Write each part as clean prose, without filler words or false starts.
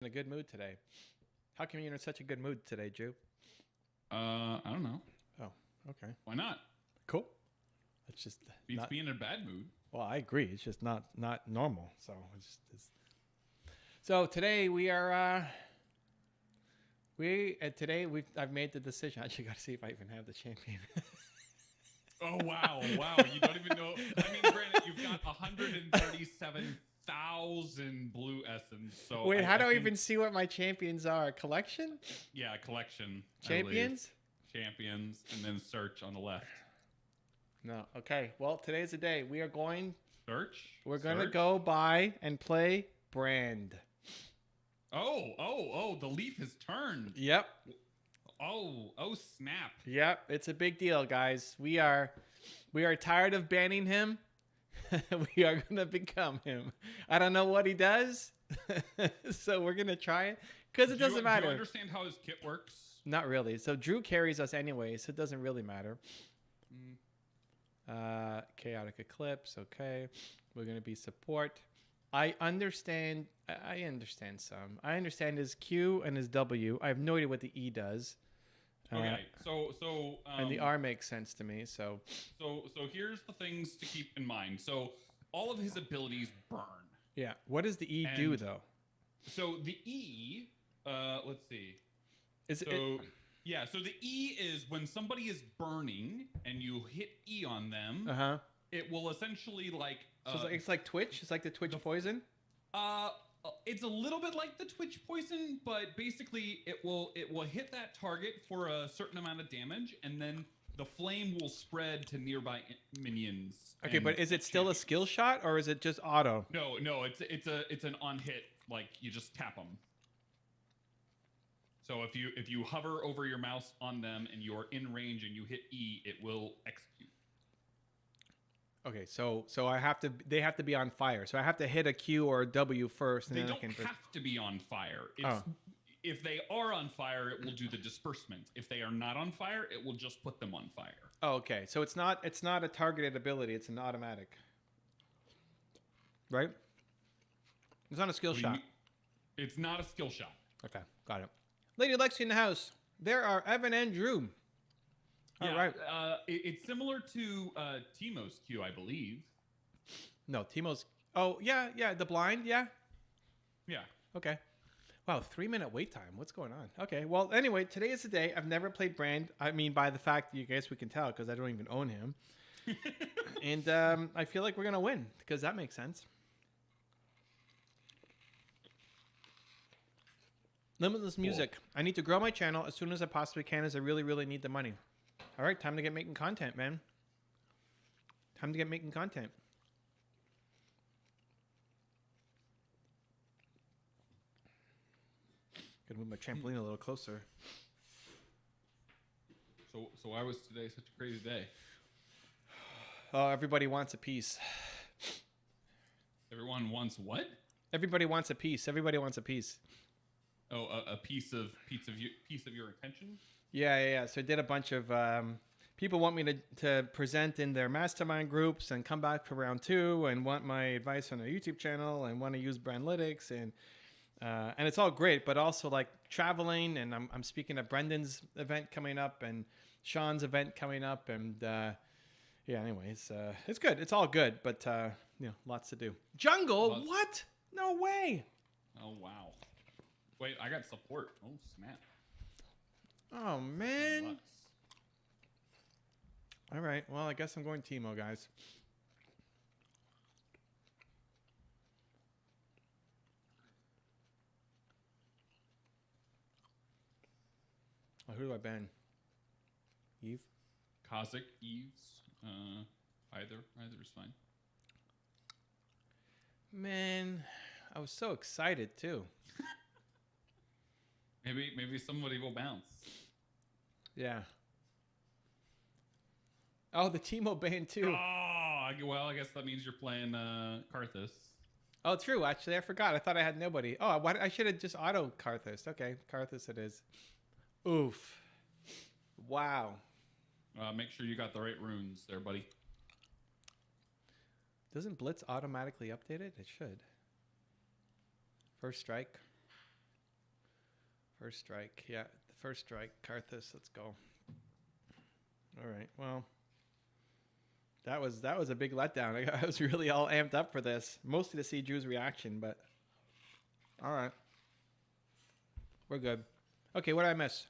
In a good mood today. How come you're in such a good mood today, Drew? I don't know. Oh, okay. Why not? Cool. It's just Beats not. being in a bad mood. Well, I agree. It's just not normal. So So today we are. I've made the decision. I actually got to see if I even have the champion. Oh wow, wow! You don't even know. I mean, granted, you've got 137,000 blue essence. So Wait, how do I even see what my champions are? Collection? Yeah, collection. Champions? Champions, and then search on the left. No. Okay. Well, today's the day. We are going. Search. We're going to go by and play Brand. Oh! The leaf has turned. Yep. Oh! Snap! Yep, it's a big deal, guys. We are tired of banning him. We are gonna become him. I don't know what he does, so we're gonna try it because it doesn't matter. Do you understand how his kit works? Not really. So Drew carries us anyway, so it doesn't really matter. Chaotic Eclipse. Okay, we're gonna be support. I understand some. I understand his Q and his W. I have no idea what the E does. Okay, and the R makes sense to me. So here's the things to keep in mind. So all of his abilities burn. Yeah. What does the E do though? So the E, let's see. So the E is when somebody is burning and you hit E on them. It will essentially like. So it's like Twitch. It's like the Twitch poison. It's a little bit like the Twitch poison, but basically it will hit that target for a certain amount of damage, and then the flame will spread to nearby minions. Okay, but is it still a skill shot or is it just auto? No, it's an on hit, like you just tap them. So if you hover over your mouse on them and you're in range and you hit E, it will execute. Okay, so they have to be on fire. So I have to hit a Q or a W first. And they don't have to be on fire. If they are on fire, it will do the disbursement. If they are not on fire, it will just put them on fire. Oh, okay. So it's not a targeted ability. It's an automatic. Right? It's not a skill shot. It's not a skill shot. Okay, got it. Lady Lexi in the house. There are Evan and Drew. Yeah, all right. It's similar to Timo's Q, I believe. No, Timo's. Oh, yeah. The blind, yeah. Yeah. Okay. Wow, 3-minute wait time. What's going on? Okay. Well, anyway, today is the day. I've never played Brand. I mean, by the fact, you guys, we can tell because I don't even own him. And I feel like we're gonna win because that makes sense. Limitless music. Cool. I need to grow my channel as soon as I possibly can, as I really, really need the money. All right, time to get making content, man. Time to get making content. Gotta move my trampoline a little closer. So why was today such a crazy day? Oh, everybody wants a piece. Everyone wants what? Everybody wants a piece. Everybody wants a piece. Oh, a piece of your attention? Yeah. So I did a bunch of people want me to present in their mastermind groups and come back for round 2 and want my advice on their YouTube channel and want to use Brandlytics and it's all great, but also like traveling and I'm speaking at Brendan's event coming up and Sean's event coming up and yeah. Anyways, it's good. It's all good, but lots to do. Jungle? What? No way. Oh wow. Wait, I got support. Oh snap. Oh man. All right. Well, I guess I'm going Timo, guys. Oh, who do I ban? Eve? Kazik, Eves. Either is fine. Man, I was so excited too. Maybe somebody will bounce. Yeah. Oh, the Timo ban too. Oh, well, I guess that means you're playing Karthus. Oh, true. Actually, I forgot. I thought I had nobody. Oh, I should have just auto Karthus. Okay, Karthus it is. Oof. Wow. Make sure you got the right runes there, buddy. Doesn't Blitz automatically update it? It should. First strike. First strike. Yeah, the first strike. Karthus, let's go. All right. Well, that was a big letdown. I was really all amped up for this, mostly to see Drew's reaction, but all right. We're good. Okay, what did I miss?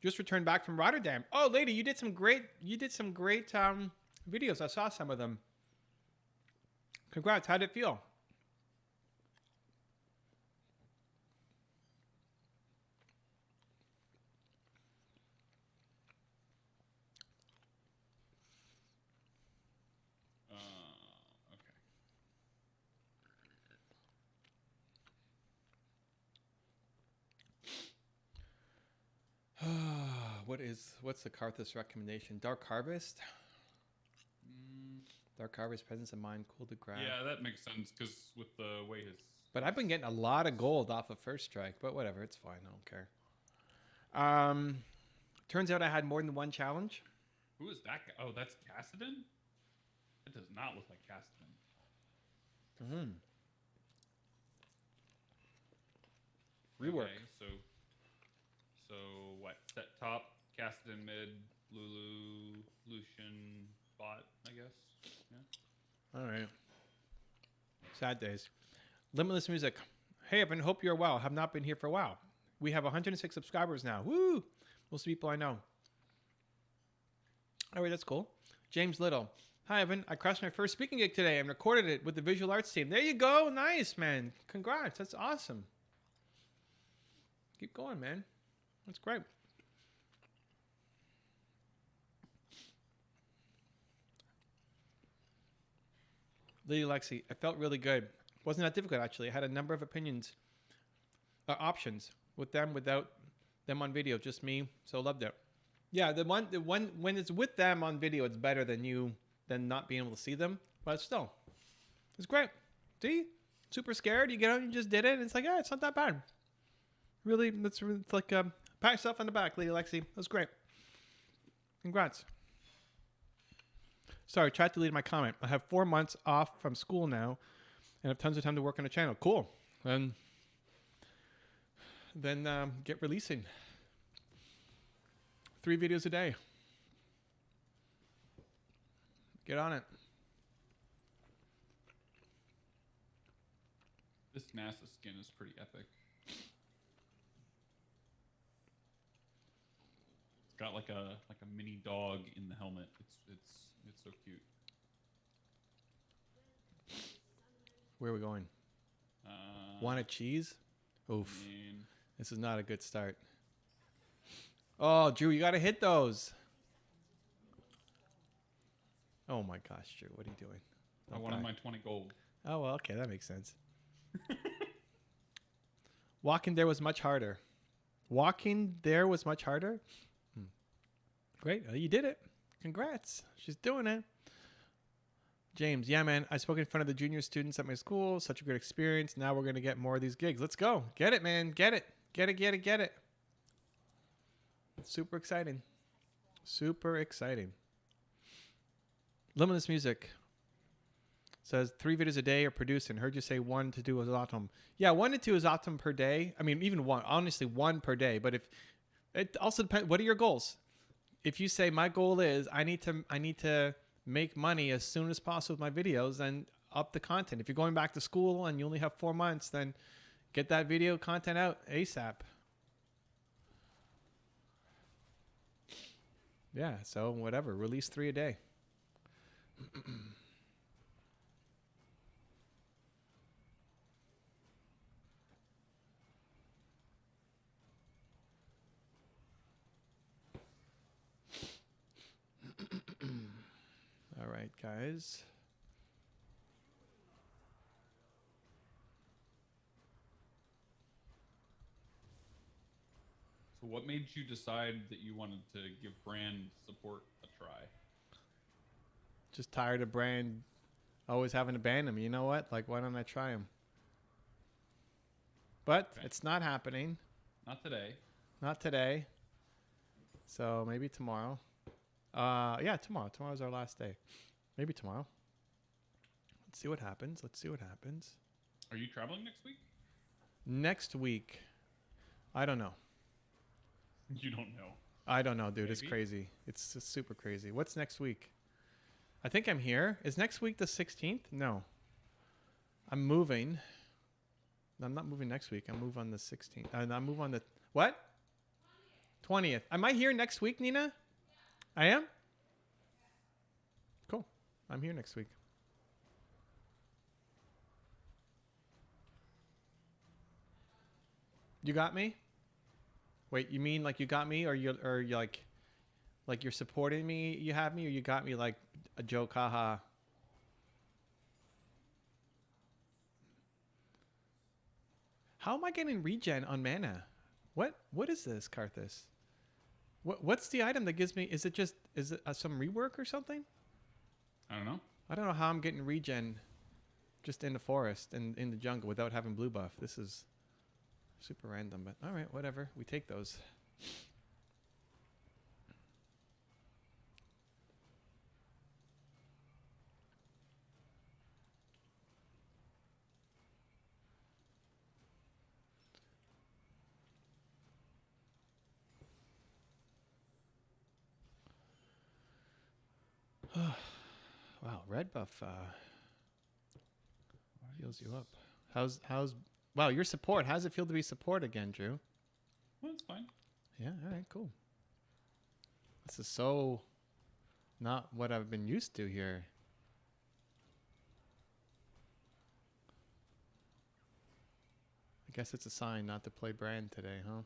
Just returned back from Rotterdam. Oh, lady, you did some great videos. I saw some of them. Congrats. How did it feel? Okay. What's the Karthus recommendation? Dark Harvest? Dark Harvest, Presence of Mind, Cool to Grab. Yeah, that makes sense because with the way his. But I've been getting a lot of gold off of First Strike, but whatever, it's fine. I don't care. Turns out I had more than one challenge. Who is that guy? Oh, that's Cassidon? That does not look like Cassidon. Rework. Okay, so what? Set top, Cassidon mid, Lulu, Lucian, bot, I guess. Yeah. All right. Sad days. Limitless Music. Hey, Evan, hope you're well. Have not been here for a while. We have 106 subscribers now. Woo! Most people I know. All right, that's cool. James Little. Hi, Evan. I crushed my first speaking gig today and recorded it with the visual arts team. There you go. Nice, man. Congrats. That's awesome. Keep going, man. That's great. Lady Lexi, I felt really good. Wasn't that difficult, actually. I had a number of options with them, without them on video, just me. So loved it. Yeah, the one when it's with them on video, it's better than not being able to see them. But still, it's great. See, super scared. You get out and you just did it. And it's like, it's not that bad. Really, it's like pat yourself on the back, Lady Lexi. That was great. Congrats. Sorry, chat deleted my comment. I have 4 months off from school now and have tons of time to work on the channel. Cool. And then get releasing 3 videos a day. Get on it. This NASA skin is pretty epic. It's got like a mini dog in the helmet. It's so cute. Where are we going? Want a cheese? Oof. This is not a good start. Oh, Drew, you got to hit those. Oh my gosh, Drew, what are you doing? I wanted my 20 gold. Oh, well, okay, that makes sense. Walking there was much harder. Walking there was much harder? Great. You did it. Congrats. She's doing it. James, yeah, man. I spoke in front of the junior students at my school. Such a good experience. Now we're going to get more of these gigs. Let's go. Get it, man. Get it. Get it, get it, get it. Super exciting. Super exciting. Limitless Music says 3 videos a day are producing. Heard you say 1 to 2 is optimum. Yeah, 1 to 2 is optimum per day. I mean, even 1. Honestly, 1 per day. But if it also depends. What are your goals? If you say my goal is I need to make money as soon as possible with my videos, then up the content. If you're going back to school and you only have 4 months, then get that video content out ASAP. Yeah, so whatever. Release 3 a day. All right, guys. So what made you decide that you wanted to give brand support a try? Just tired of brand always having to ban them. You know what? Like, why don't I try them? But It's not happening. Not today. Not today. So maybe tomorrow. Yeah, tomorrow. Tomorrow's our last day. Maybe tomorrow. Let's see what happens. Let's see what happens. Are you traveling next week? Next week. I don't know. You don't know. I don't know, dude. It's Maybe. crazy. It's just super crazy. What's next week? I think I'm here. Is next week the 16th? No. I'm moving. No, I'm not moving next week. I move on the 16th. I move on the... What? 20th. Am I here next week, Nina? I am? Cool. I'm here next week. You got me? Wait, you mean like you got me, or you like you're supporting me? You have me, or you got me like a joke? Haha. How am I getting regen on mana? What is this, Karthus? What's the item that gives me? Is it some rework or something? I don't know. I don't know how I'm getting regen just in the forest and in the jungle without having blue buff. This is super random, but all right, whatever. We take those. Wow, red buff heals you up. How's wow, your support. How's it feel to be support again, Drew? Well, it's fine. Yeah, all right, cool. This is so not what I've been used to here. I guess it's a sign not to play Brand today, huh?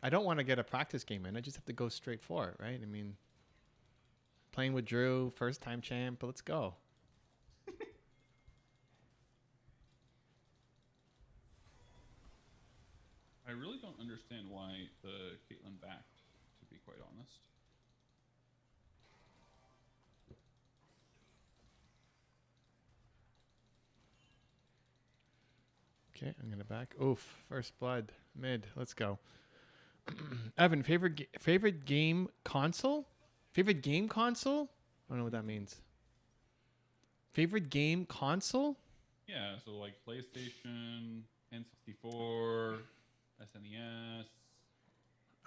I don't want to get a practice game in. I just have to go straight for it, right? I mean, playing with Drew, first time champ, but let's go. I really don't understand why the Caitlyn backed, to be quite honest. Okay, I'm gonna back. Oof, first blood, mid. Let's go. Evan, favorite game console? Favorite game console? I don't know what that means. Favorite game console? Yeah, so like PlayStation, N64, SNES.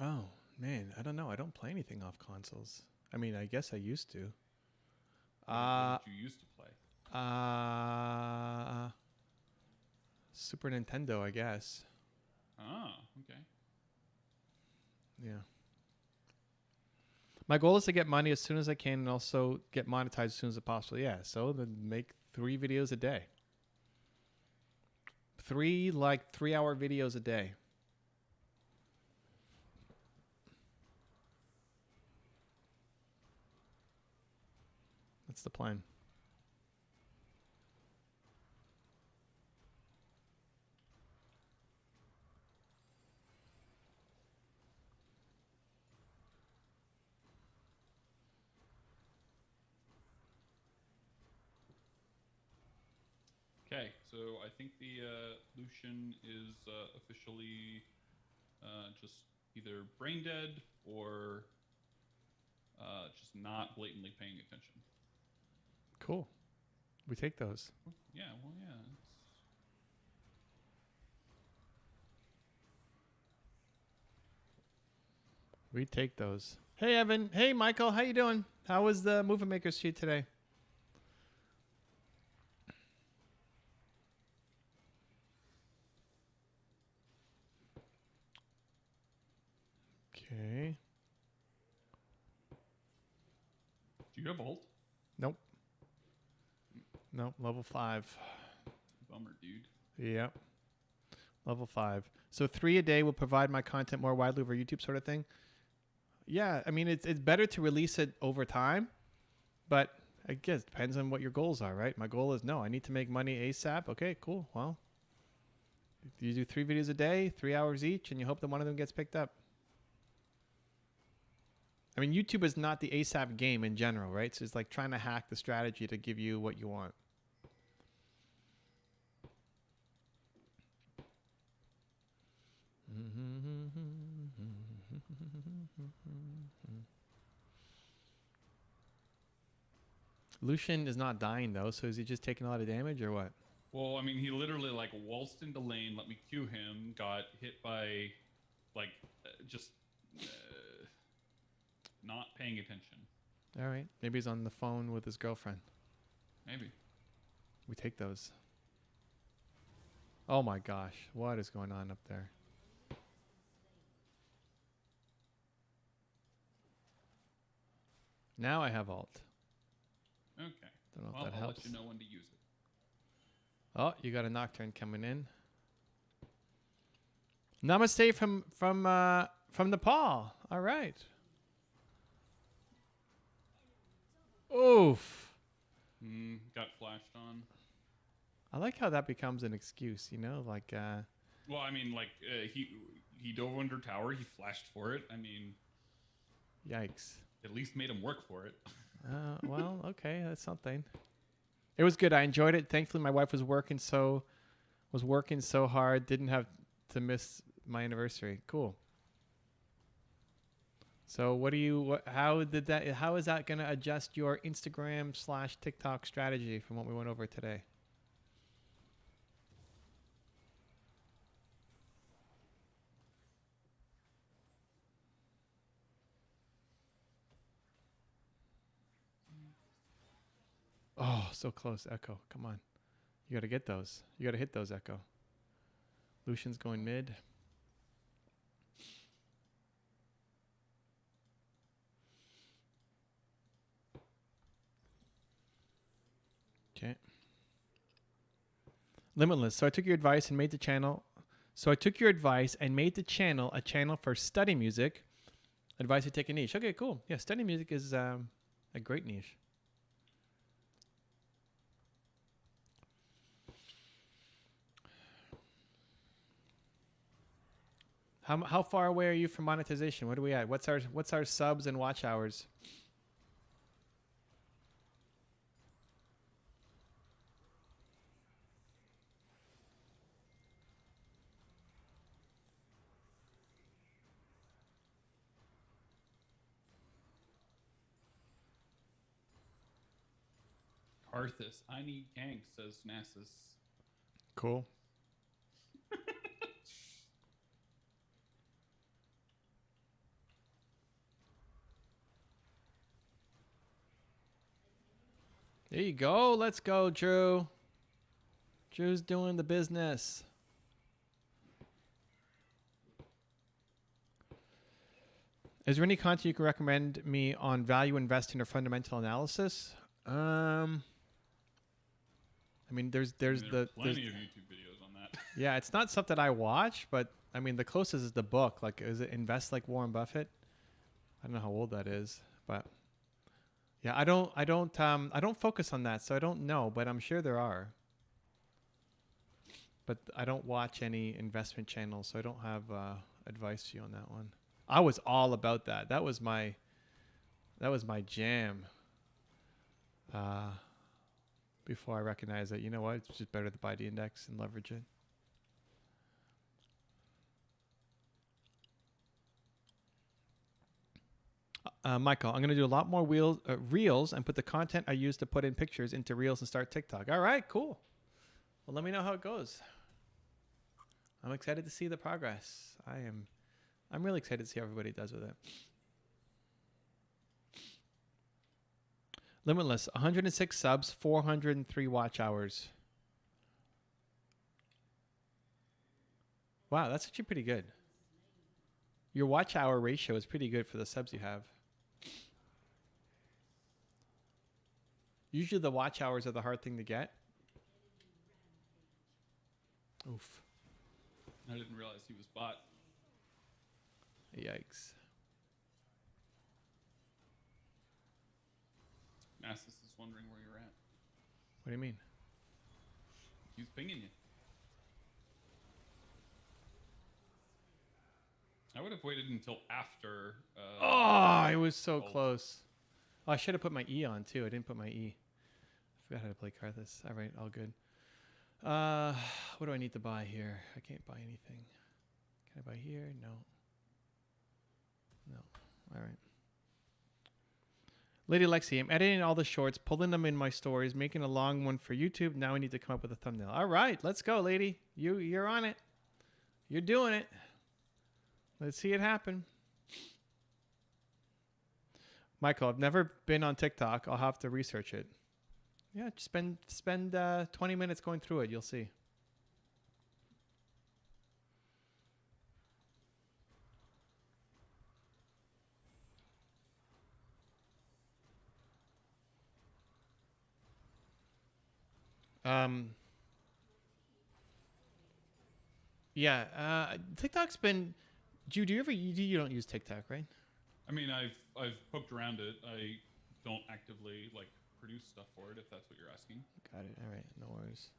Oh man, I don't know. I don't play anything off consoles. I mean, I guess I used to. What did you used to play? Super Nintendo, I guess. Ah, okay. Yeah. My goal is to get money as soon as I can and also get monetized as soon as possible. Yeah, so then make 3 videos a day. 3 3-hour videos a day. That's the plan. Okay, so I think the Lucian is officially just either brain dead or just not blatantly paying attention. Cool. We take those. Yeah, well, yeah. We take those. Hey, Evan. Hey, Michael. How you doing? How was the Movie Maker Sheet today? Okay. Do you have ult? Nope. Nope. Level 5. Bummer, dude. Yep. Level 5. So 3 a day will provide my content more widely over YouTube, sort of thing. Yeah, I mean, it's better to release it over time, but I guess it depends on what your goals are, right? My goal is, no, I need to make money ASAP. Okay, cool. Well, you do 3 videos a day, 3 hours each, and you hope that one of them gets picked up. I mean, YouTube is not the ASAP game in general, right? So it's like trying to hack the strategy to give you what you want. Lucian is not dying though, so is he just taking a lot of damage or what? Well, I mean, he literally like waltzed into lane, let me Q him, got got hit by like just not paying attention. All right. Maybe he's on the phone with his girlfriend. Maybe. We take those. Oh my gosh. What is going on up there? Now I have alt. Okay. Don't know if Well, that I'll helps. let you know when to use it. Oh, you got a Nocturne coming in. Namaste from Nepal. All right. Oof. Got flashed on. I like how that becomes an excuse, you know, like Well, I mean, like he dove under tower. He flashed for it. I mean, yikes. at least made him work for it. Well, okay, that's something. It was good. I enjoyed it. Thankfully, my wife was working so hard. Didn't have to miss my anniversary. Cool. So, how is that going to adjust your Instagram/TikTok strategy from what we went over today? Oh, so close, Echo. Come on. You got to get those. You got to hit those, Echo. Lucian's going mid. Okay. Limitless. So I took your advice and made the channel. A channel for study music. Advice to take a niche. Okay, cool. Yeah, study music is a great niche. How far away are you from monetization? What are we at? What's our subs and watch hours? Arthas, I need gank, says Nasus. Cool. There you go. Let's go, Drew. Drew's doing the business. Is there any content you can recommend me on value investing or fundamental analysis? I mean, there's There's the plenty of YouTube videos on that. yeah, it's not stuff that I watch, but I mean, the closest is the book. Like, is it Invest Like Warren Buffett? I don't know how old that is, but yeah, I don't focus on that, so I don't know, but I'm sure there are. But I don't watch any investment channels, so I don't have advice to you on that one. I was all about that. That was my jam. Before I recognized that, you know what, it's just better to buy the index and leverage it. Michael, I'm going to do a lot more reels and put the content I used to put in pictures into reels and start TikTok. All right, cool. Well, let me know how it goes. I'm excited to see the progress. I'm really excited to see how everybody does with it. Limitless, 106 subs, 403 watch hours. Wow, that's actually pretty good. Your watch hour ratio is pretty good for the subs you have. Usually the watch hours are the hard thing to get. Oof. I didn't realize he was bot. Yikes. Nasus is wondering where you're at. What do you mean? He's pinging you. I would have waited until after. Oh, I was so close. Oh, I should have put my E on too. I didn't put my E. I forgot how to play Karthus. All right, all good. What do I need to buy here? I can't buy anything. Can I buy here? No. No. All right. Lady Lexi, I'm editing all the shorts, pulling them in my stories, making a long one for YouTube. Now I need to come up with a thumbnail. All right, let's go, lady. You're on it. You're doing it. Let's see it happen. Michael, I've never been on TikTok. I'll have to research it. Yeah, just spend 20 minutes going through it. You'll see. Yeah, TikTok's been. Do you ever you don't use TikTok, right? I mean, I've poked around it. I don't actively like produce stuff for it, if that's what you're asking. Got it. All right, no worries.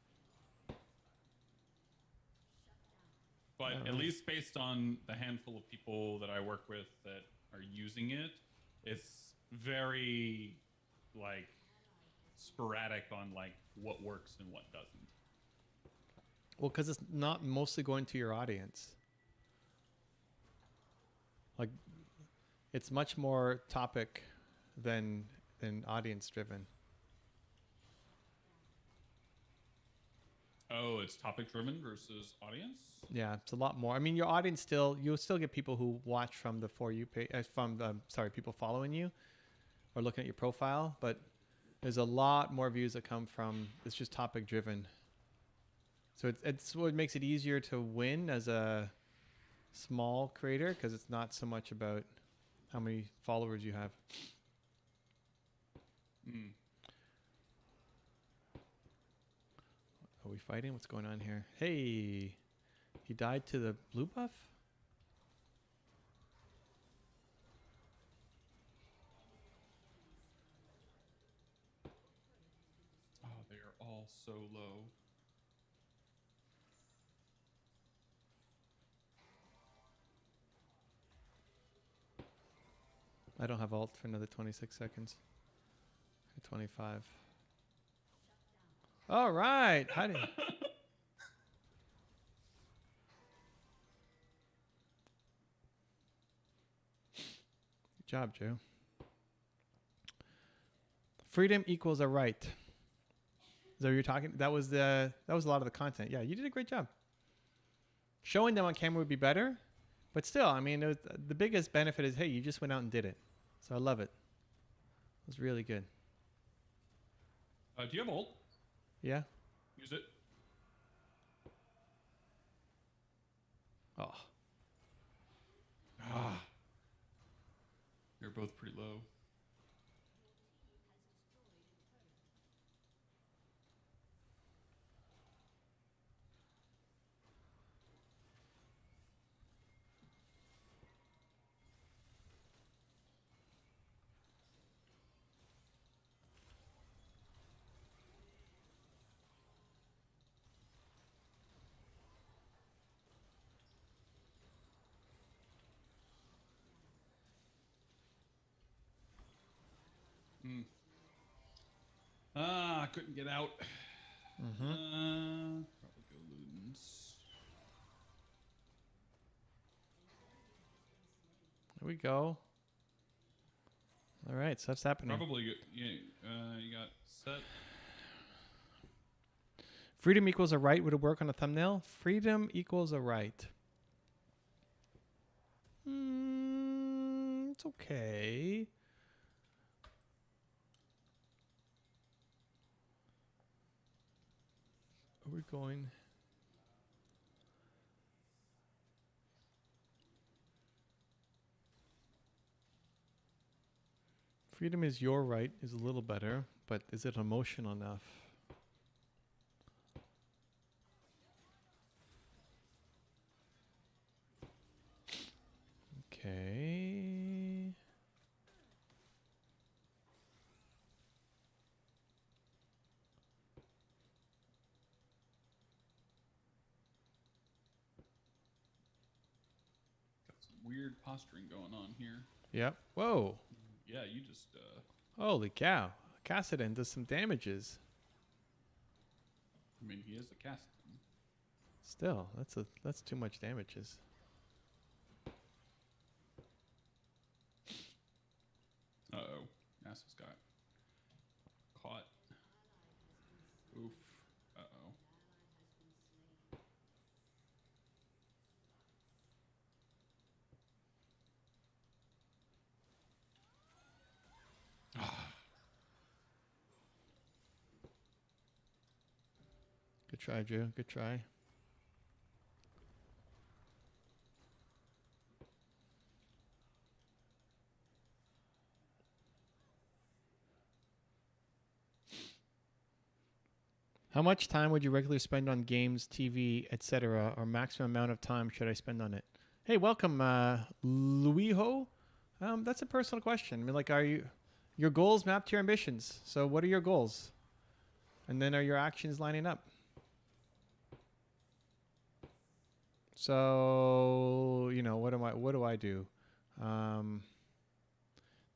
But All at right. least based on the handful of people that I work with that are using it, it's very like sporadic on like what works and what doesn't. Well, because it's not mostly going to your audience. Like, it's much more topic than audience driven. Oh, it's topic driven versus audience? Yeah, it's a lot more. I mean, your audience you'll still get people who watch from the For You page, people following you or looking at your profile, but there's a lot more views that come from, it's just topic driven. So it's what makes it easier to win as a small creator, because it's not so much about how many followers you have. Mm. Are we fighting? What's going on here? Hey, he died to the blue buff? Oh, they are all so low. I don't have ult for another 26 seconds. 25. All right. How do you... Good job, Joe. Freedom equals a right. Is that what you're talking? That was a lot of the content. Yeah, you did a great job. Showing them on camera would be better, but still, I mean, the biggest benefit is, hey, you just went out and did it. So I love it. It was really good. Do you have ult? Yeah. Use it. Oh. Ah. They're both pretty low. Mm. Ah, I couldn't get out. Mm-hmm. Probably go Ludens. There we go. All right, so that's happening. Probably, yeah. You got set. Freedom equals a right. Would it work on a thumbnail? Freedom equals a right. It's okay. Are we going? Freedom is your right is a little better, but is it emotional enough? Okay. Got some weird posturing going on here. Yep. Whoa. Yeah, you just. Holy cow. Cassidon does some damages. I mean, he is a cast. Still, that's too much damages. Uh-oh. Nasa's got caught. Oof. Uh-oh. Good try, Drew. Good try. How much time would you regularly spend on games, TV, etc., or maximum amount of time should I spend on it? Hey, welcome, Luiho. That's a personal question. I mean, like, are your goals mapped to your ambitions? So, what are your goals? And then, are your actions lining up? So, you know, what do I do?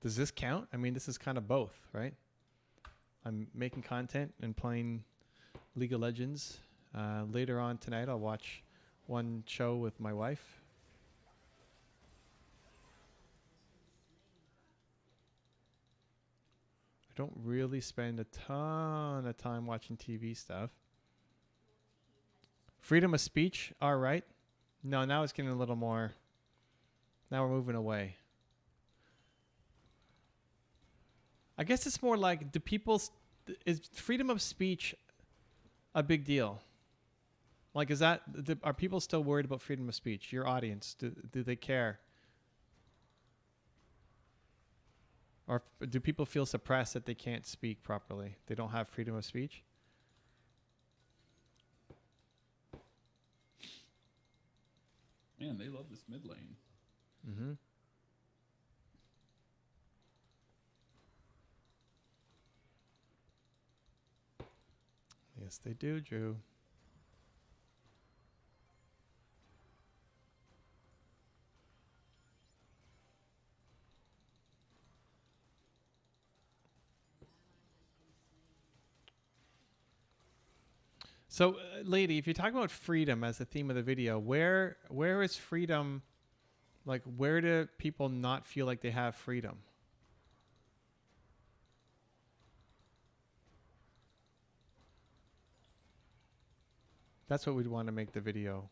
Does this count? I mean, this is kind of both, right? I'm making content and playing League of Legends. Later on tonight, I'll watch one show with my wife. I don't really spend a ton of time watching TV stuff. Freedom of speech, all right. No, now it's getting a little more. Now we're moving away. I guess it's more like, is freedom of speech a big deal? Like, are people still worried about freedom of speech? Your audience, do they care? Or do people feel suppressed that they can't speak properly? They don't have freedom of speech? Man, they love this mid lane. Mm-hmm. Yes, they do, Drew. So, lady, if you're talking about freedom as the theme of the video, where is freedom? Like, where do people not feel like they have freedom? That's what we'd want to make the video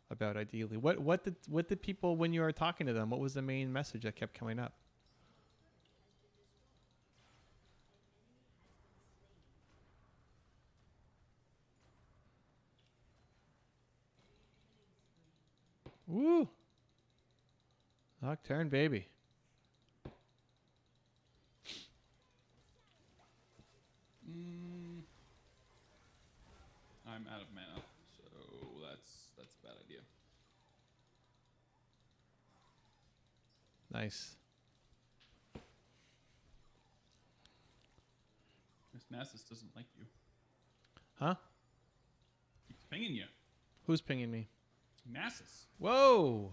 about, ideally. What did people, when you were talking to them, what was the main message that kept coming up? Woo! Nocturne, baby. I'm out of mana, so that's a bad idea. Nice. This Nasus doesn't like you. Huh? He's pinging you. Who's pinging me? Nasus. Whoa!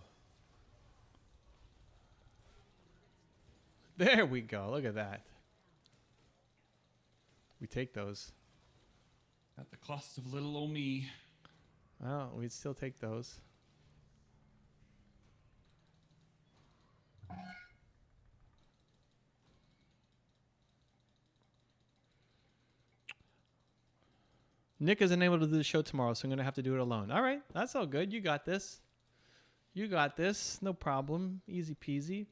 There we go. Look at that. We take those. At the cost of little old me. Well, we'd still take those. Nick isn't able to do the show tomorrow, so I'm going to have to do it alone. All right. That's all good. You got this. You got this. No problem. Easy peasy.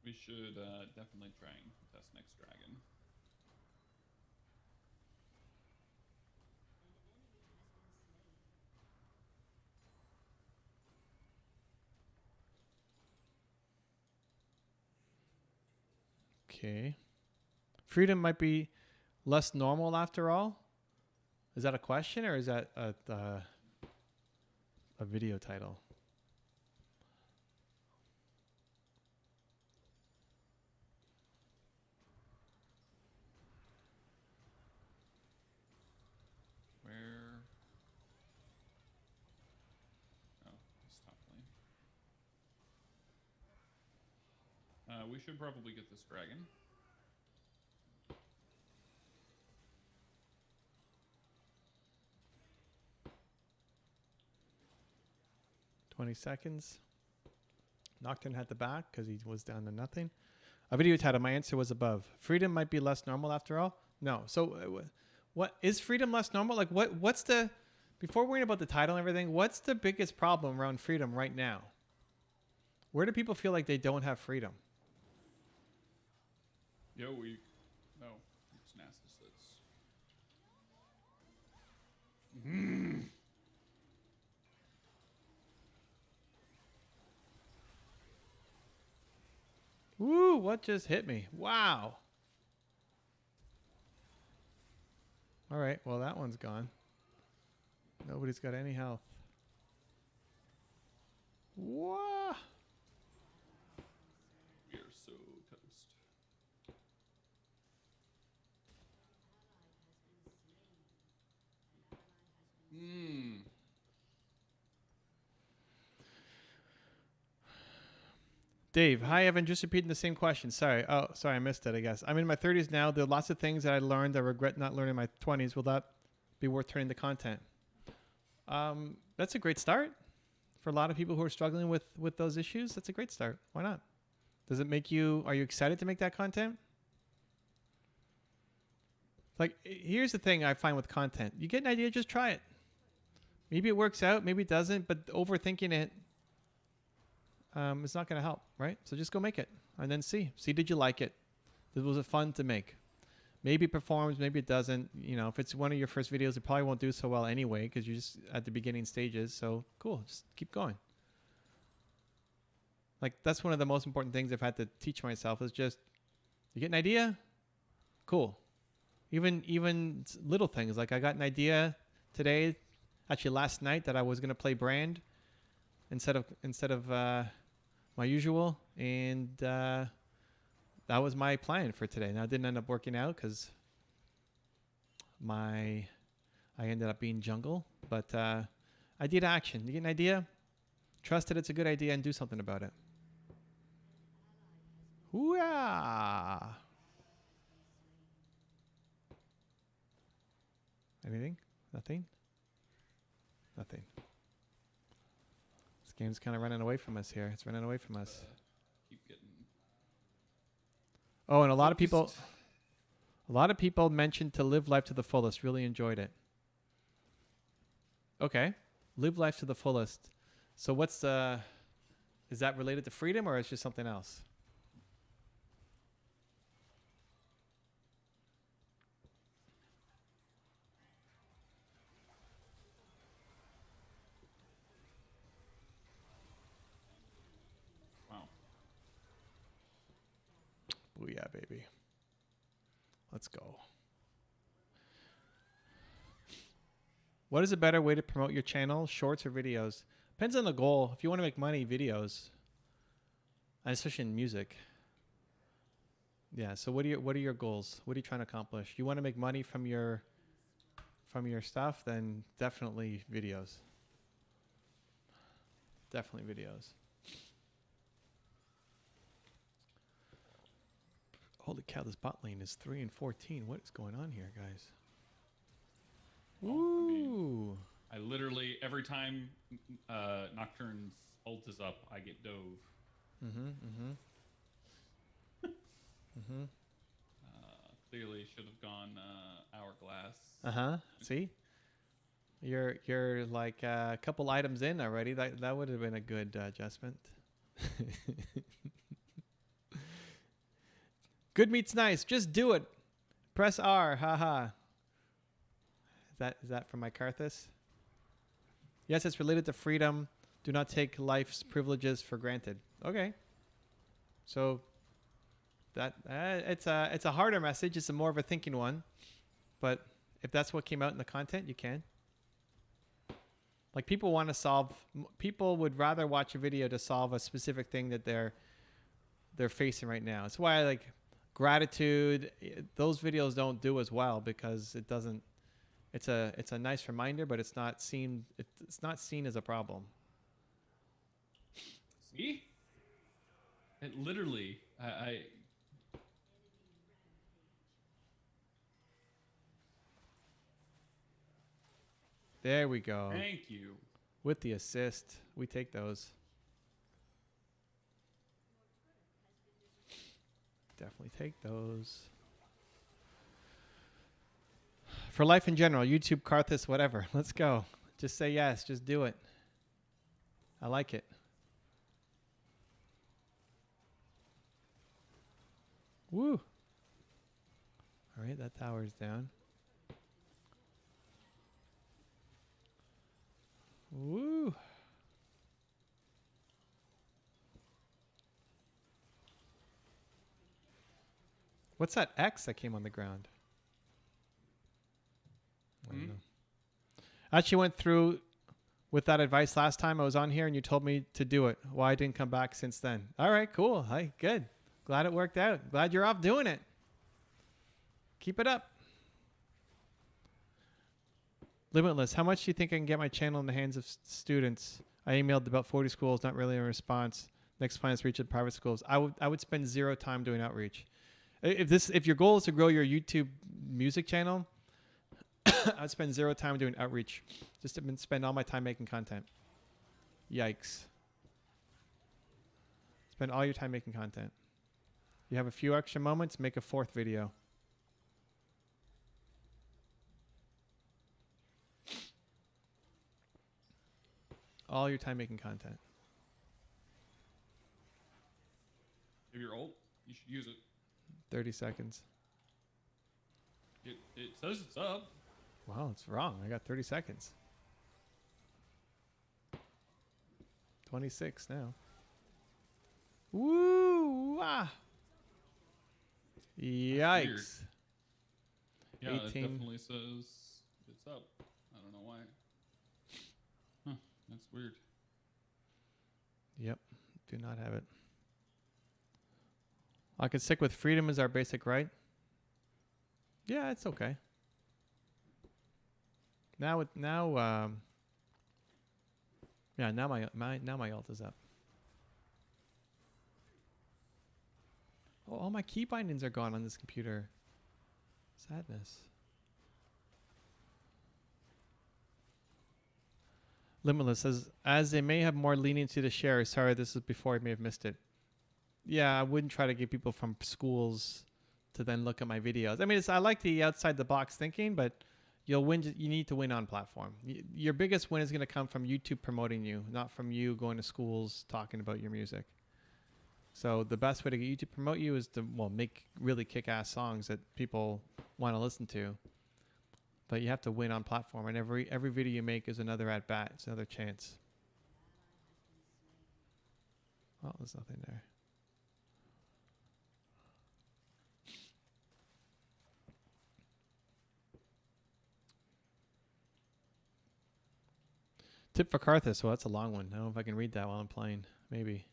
We should definitely try and test next dragon. Okay. Freedom might be less normal after all. Is that a question or is that a video title? Where? Oh, stop lane. We should probably get this dragon. 20 seconds. Nocturne had the back because he was down to nothing. A video title. My answer was above. Freedom might be less normal after all. No. So, what is freedom less normal? Like, what's the? Before worrying about the title and everything, what's the biggest problem around freedom right now? Where do people feel like they don't have freedom? Yo, we. Oh, Woo, what just hit me? Wow. All right, well, that one's gone. Nobody's got any health. Whoa. We are so toast. Hmm. Dave, hi, Evan. Just repeating the same question. Sorry. Oh, sorry, I missed it, I guess. I'm in my 30s now. There are lots of things that I learned I regret not learning in my 20s. Will that be worth turning to content? That's a great start. For a lot of people who are struggling with those issues, that's a great start. Why not? Does it make you, are you excited to make that content? Like, here's the thing I find with content. You get an idea, just try it. Maybe it works out, maybe it doesn't, but overthinking it, it's not going to help, right? So just go make it and then see. See, did you like it? Was it fun to make? Maybe it performs, maybe it doesn't. You know, if it's one of your first videos, it probably won't do so well anyway because you're just at the beginning stages. So cool, just keep going. Like, that's one of the most important things I've had to teach myself is just, you get an idea? Cool. Even little things. Like, I got an idea today, actually last night, that I was going to play Brand instead of my usual, and that was my plan for today. Now it didn't end up working out because I ended up being jungle, but idea to action. You get an idea, trust that it's a good idea, and do something about it. Hoo-ah! Anything? Nothing? Nothing. This game's kind of running away from us here. It's running away from us. Keep getting. Oh, and a lot of people mentioned to live life to the fullest. Really enjoyed it. Okay, live life to the fullest. So what's is that related to freedom or is it just something else? Wow. Booyah, baby. Let's go. What is a better way to promote your channel, shorts or videos? Depends on the goal. If you want to make money, videos, and especially in music. Yeah. So what are your goals? What are you trying to accomplish? You want to make money from your stuff? Then definitely videos. Definitely videos. Holy cow! This bot lane is 3 and 14. What is going on here, guys? Ooh. I literally, every time Nocturne's ult is up, I get dove. Clearly should have gone Hourglass. See? You're like a couple items in already. That would have been a good adjustment. Good meets nice. Just do it. Press R. Haha. Is that from my Karthus? Yes, it's related to freedom. Do not take life's privileges for granted. Okay. So that it's a harder message. It's a more of a thinking one. But if that's what came out in the content, you can. Like, people want to solve. People would rather watch a video to solve a specific thing that they're facing right now. It's why, like, gratitude. Those videos don't do as well because it doesn't. It's a nice reminder, but it's not seen as a problem. See? It literally, I There we go. thank you. With the assist, we take those. Definitely take those. For life in general, YouTube, Karthus, whatever. Let's go. Just say yes. Just do it. I like it. Woo. All right, that tower's down. Woo. What's that X that came on the ground? I don't know. I actually went through with that advice last time I was on here, and you told me to do it. Why I didn't come back since then? All right, cool. Hi, good. Glad it worked out. Glad you're off doing it. Keep it up. Limitless. How much do you think I can get my channel in the hands of students? I emailed about 40 schools, not really a response. Next plan is to reach the private schools. I would spend 0 time doing outreach. If your goal is to grow your YouTube music channel, I'd spend 0 time doing outreach. Just to spend all my time making content. Yikes. Spend all your time making content. You have a few extra moments, make a 4th video. All your time making content. If you're old, you should use it. 30 seconds. It says it's up. Wow, it's wrong. I got 30 seconds. 26 now. Woo! Ah. Yikes. Yeah, 18. it definitely says it's up. I don't know why. Huh, that's weird. Yep, do not have it. I could stick with freedom as our basic right. Yeah, it's okay. Now my alt is up. Oh, all my key bindings are gone on this computer. Sadness. Limitless says, as they may have more leniency to share. Sorry, this is before I may have missed it. Yeah, I wouldn't try to get people from schools to then look at my videos. I mean, I like the outside the box thinking, but you'll win. You need to win on platform. Your biggest win is going to come from YouTube promoting you, not from you going to schools talking about your music. So the best way to get YouTube to promote you is to, well, make really kick-ass songs that people want to listen to. But you have to win on platform, and every video you make is another at bat. It's another chance. Oh, there's nothing there. Tip for Carthus. Well, that's a long one. I don't know if I can read that while I'm playing. Maybe.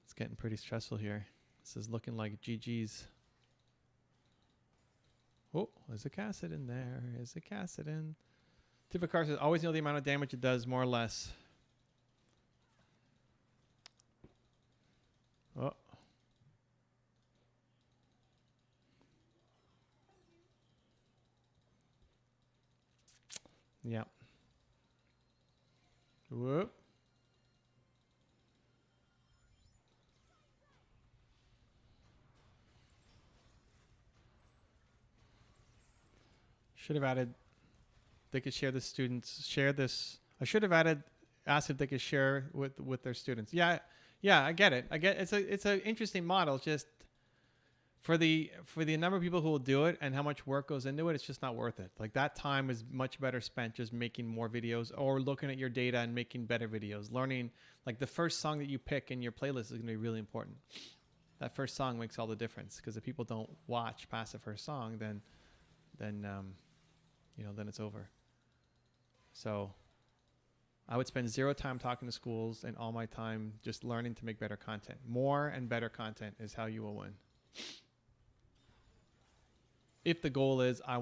It's getting pretty stressful here. This is looking like GG's. Oh, there's a Cassid in there. There's a Cassid in. Tip for Carthus. Always know the amount of damage it does, more or less. Oh. Yeah. Whoop. Should have added, they could share the students, share this. I should have asked if they could share with their students. Yeah, I get it. It's an interesting model. Just for the number of people who will do it and how much work goes into it, it's just not worth it. Like that time is much better spent just making more videos or looking at your data and making better videos. Learning, like the first song that you pick in your playlist is going to be really important. That first song makes all the difference, because if people don't watch past the first song, then it's over. So I would spend 0 time talking to schools and all my time just learning to make better content. More and better content is how you will win. If the goal is I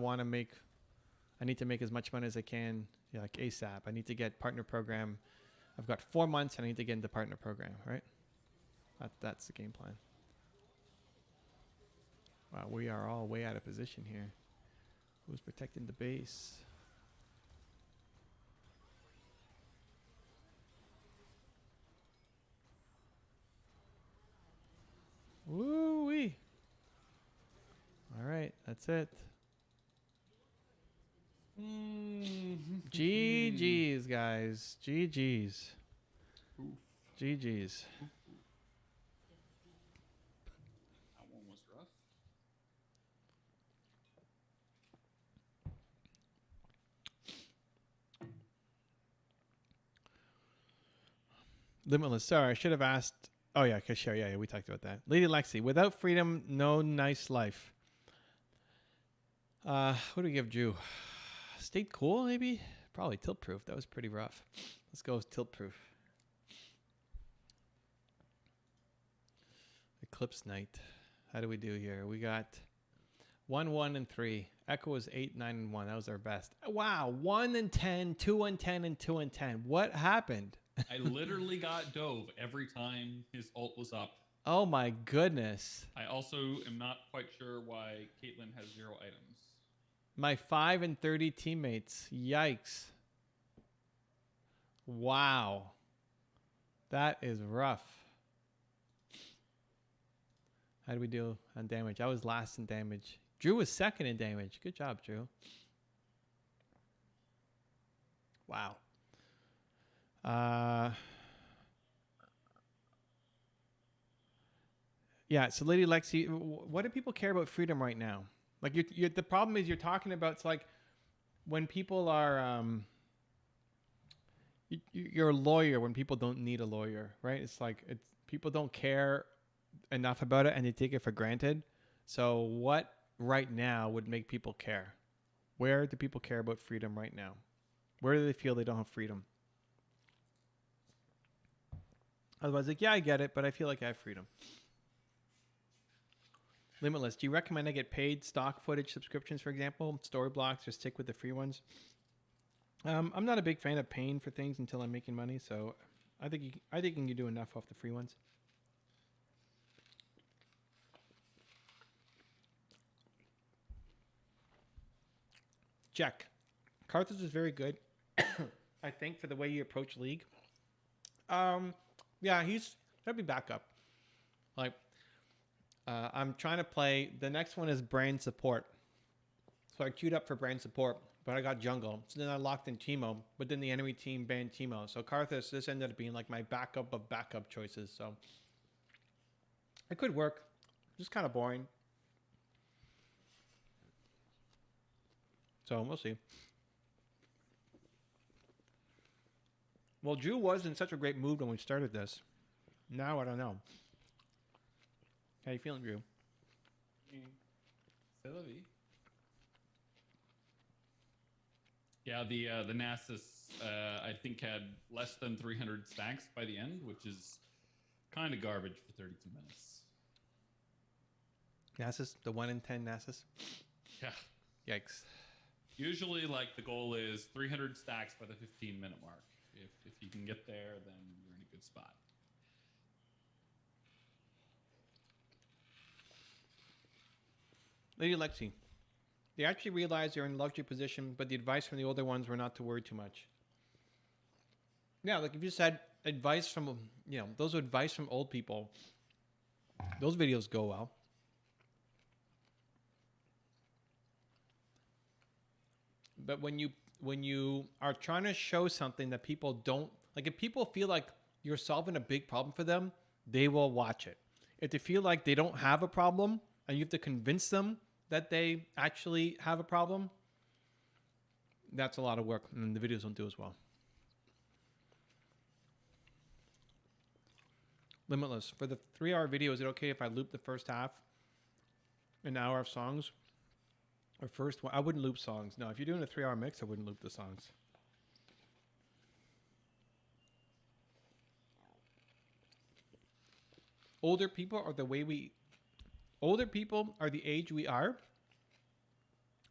need to make as much money as I can, like ASAP. I need to get partner program. I've got 4 months and I need to get into partner program, right? That's the game plan. Wow, we are all way out of position here. Who's protecting the base? Woo-wee. All right, that's it. GG's, guys. GG's. GG's. That one was rough. Limitless. Sorry, I should have asked Oh yeah, Kashare. Yeah, we talked about that. Lady Lexi, without freedom, no nice life. What do we give Drew? Stayed cool, maybe? Probably tilt proof. That was pretty rough. Let's go with tilt proof. Eclipse night. How do we do here? We got 1, 1, and 3. Echo was 8, 9, and 1. That was our best. Wow. 1 and 10, 2 and 10, and 2 and 10. What happened? I literally got dove every time his ult was up. Oh my goodness. I also am not quite sure why Caitlyn has 0 items. My 5 and 30 teammates. Yikes. Wow. That is rough. How do we do on damage? I was last in damage. Drew was second in damage. Good job, Drew. Wow. Yeah, so Lady Lexi, what do people care about freedom right now? Like, the problem is you're talking about, it's like when people are, you're a lawyer when people don't need a lawyer, right? It's like people don't care enough about it and they take it for granted. So what right now would make people care? Where do people care about freedom right now? Where do they feel they don't have freedom? Otherwise, like, yeah, I get it, but I feel like I have freedom. Limitless, do you recommend I get paid stock footage subscriptions, for example, story blocks, or stick with the free ones? I'm not a big fan of paying for things until I'm making money, so I think you can do enough off the free ones. Jack, Carthage is very good. I think for the way you approach League. Yeah, that'd be backup. Like, I'm trying to play. The next one is Brain Support. So I queued up for Brain Support, but I got Jungle. So then I locked in Teemo, but then the enemy team banned Teemo. So Karthus, this ended up being like my backup of backup choices. So it could work. Just kind of boring. So we'll see. Well, Drew was in such a great mood when we started this. Now I don't know. How you feeling, Drew? Yeah, the Nasus I think had less than 300 stacks by the end, which is kind of garbage for 32 minutes. Nasus, the 1 in 10 Nasus. Yeah. Yikes. Usually, like, the goal is 300 stacks by the 15-minute mark. If you can get there, then you're in a good spot. Lady Lexi, they actually realize they're in a luxury position, but the advice from the older ones were not to worry too much. Yeah, like if you said advice from, those advice from old people, those videos go well. But when you are trying to show something that people don't, like if people feel like you're solving a big problem for them, they will watch it. If they feel like they don't have a problem and you have to convince them that they actually have a problem, that's a lot of work and the videos don't do as well. Limitless, for the 3-hour video, is it okay if I loop the first half, an hour of songs? Or first one, I wouldn't loop songs. No, if you're doing a 3-hour mix, I wouldn't loop the songs. Older people are the age we are.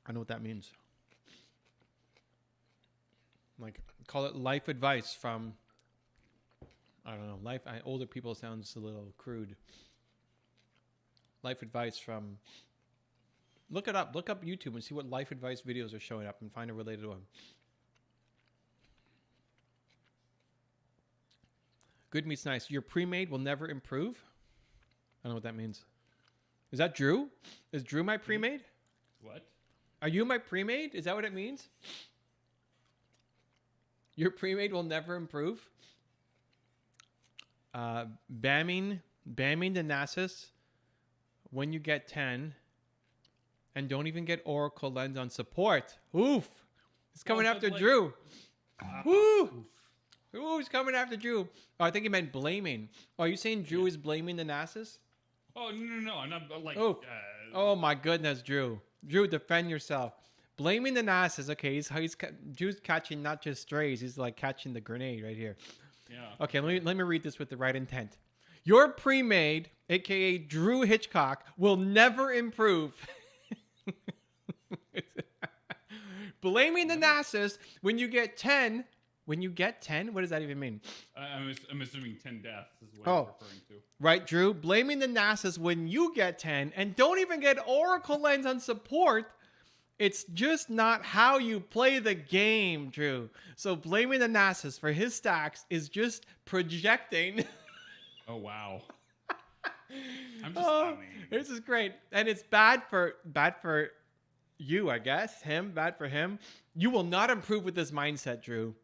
I know what that means. Like, call it life advice from, I don't know, older people sounds a little crude. Life advice from, look it up. Look up YouTube and see what life advice videos are showing up and find a related one. Good meets nice. Your pre-made will never improve. I don't know what that means. Is that Drew? Is Drew my pre-made? What? Are you my pre-made? Is that what it means? Your pre-made will never improve. Bamming the Nasus when you get 10. And don't even get Oracle Lens on support. Oof. It's coming after like, Drew. Woo. Oof. Who's coming after Drew? Oh, I think he meant blaming. Oh, are you saying Drew is blaming the Nasus? Oh no! I'm not like. Oh, oh my goodness, Drew. Drew, defend yourself. Blaming the Nasus. Okay, Drew's catching not just strays. He's like catching the grenade right here. Yeah. Okay, let me read this with the right intent. Your pre-made, aka Drew Hitchcock, will never improve. Blaming the Nasus when you get 10. When you get 10, what does that even mean? I'm assuming 10 deaths is what I'm referring to. Right, Drew. Blaming the Nasus when you get 10 and don't even get Oracle Lens on support. It's just not how you play the game, Drew. So blaming the Nasus for his stacks is just projecting. Oh, wow. I'm just this is great. And it's bad for you, I guess. Bad for him. You will not improve with this mindset, Drew.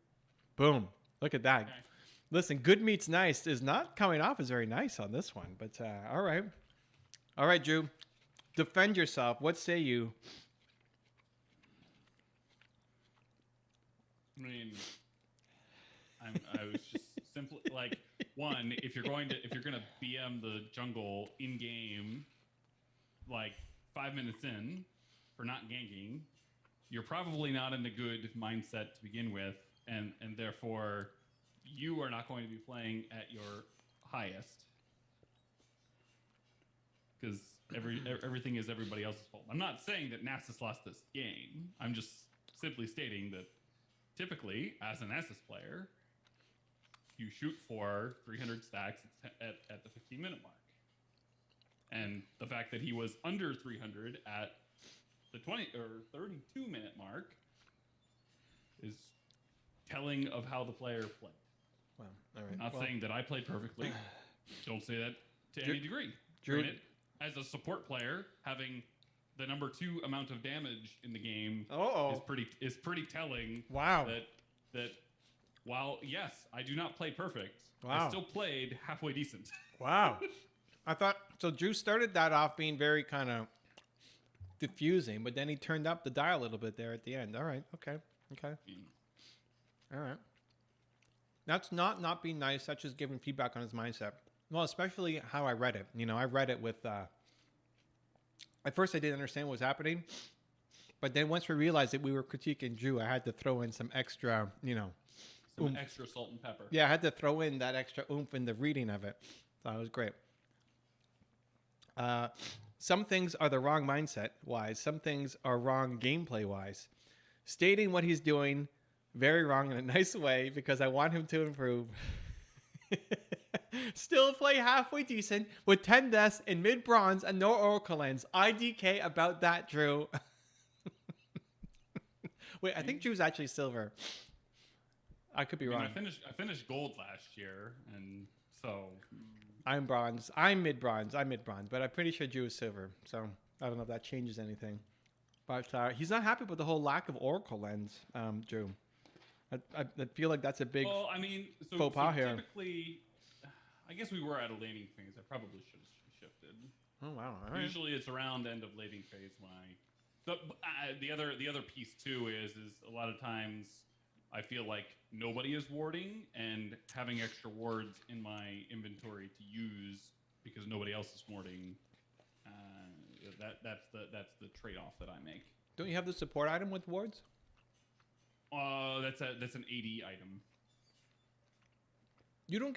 Boom. Look at that. Okay. Listen, good meets nice is not coming off as very nice on this one. But all right. All right, Drew. Defend yourself. What say you? I mean, I was just simply like, one, if you're gonna BM the jungle in game, like 5 minutes in for not ganking, you're probably not in a good mindset to begin with, and therefore you are not going to be playing at your highest because everything is everybody else's fault. I'm not saying that Nasus lost this game. I'm just simply stating that typically, as an Nasus player, you shoot for 300 stacks at the 15-minute mark. And the fact that he was under 300 at the 20 or 32-minute mark is telling of how the player played. Wow. All right. I'm not saying that I played perfectly. Don't say that to any degree. Drew, as a support player, having the number 2 amount of damage in the game is pretty telling. Wow. That while yes, I do not play perfect, wow. I still played halfway decent. Wow. I thought so. Drew started that off being very kind of diffusing, but then he turned up the dial a little bit there at the end. All right. Okay. All right. That's not being nice. That's just giving feedback on his mindset. Well, especially how I read it. You know, I read it with. At first, I didn't understand what was happening, but then once we realized that we were critiquing Drew, I had to throw in some extra, some extra salt and pepper. Yeah, I had to throw in that extra oomph in the reading of it. So it was great. Some things are the wrong mindset-wise. Some things are wrong gameplay-wise. Stating what he's doing, very wrong in a nice way because I want him to improve. Still play halfway decent with 10 deaths in mid-bronze and no Oracle Lens. IDK about that, Drew. Wait, I think Drew's actually silver. I could be wrong. I finished gold last year, and so... I'm bronze. I'm mid-bronze. But I'm pretty sure Drew is silver. So I don't know if that changes anything. But he's not happy with the whole lack of Oracle Lens, Drew. I feel like that's a big faux pas here. Typically, I guess we were at a laning phase. I probably should have shifted. Oh wow! All right. Usually it's around end of laning phase when the other piece too is a lot of times I feel like nobody is warding, and having extra wards in my inventory to use because nobody else is warding. That's the trade-off that I make. Don't you have the support item with wards? That's an AD item. You don't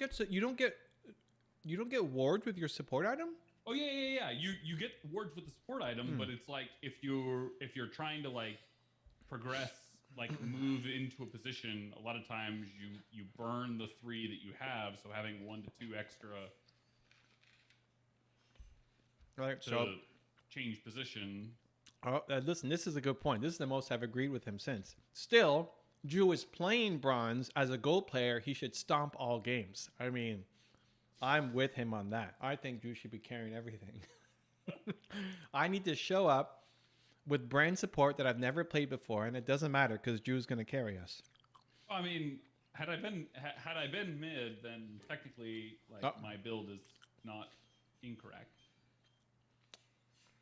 get wards with your support item? Oh yeah. You get wards with the support item, but it's like if you're trying to like progress, like move into a position, a lot of times you burn the 3 that you have, so having 1 to 2 extra to change position. Listen, this is a good point. This is the most I've agreed with him since. Still, Drew is playing bronze as a gold player. He should stomp all games. I mean, I'm with him on that. I think Drew should be carrying everything. I need to show up with brand support that I've never played before, and it doesn't matter because Drew's going to carry us. I mean, had I been mid, then technically, my build is not incorrect.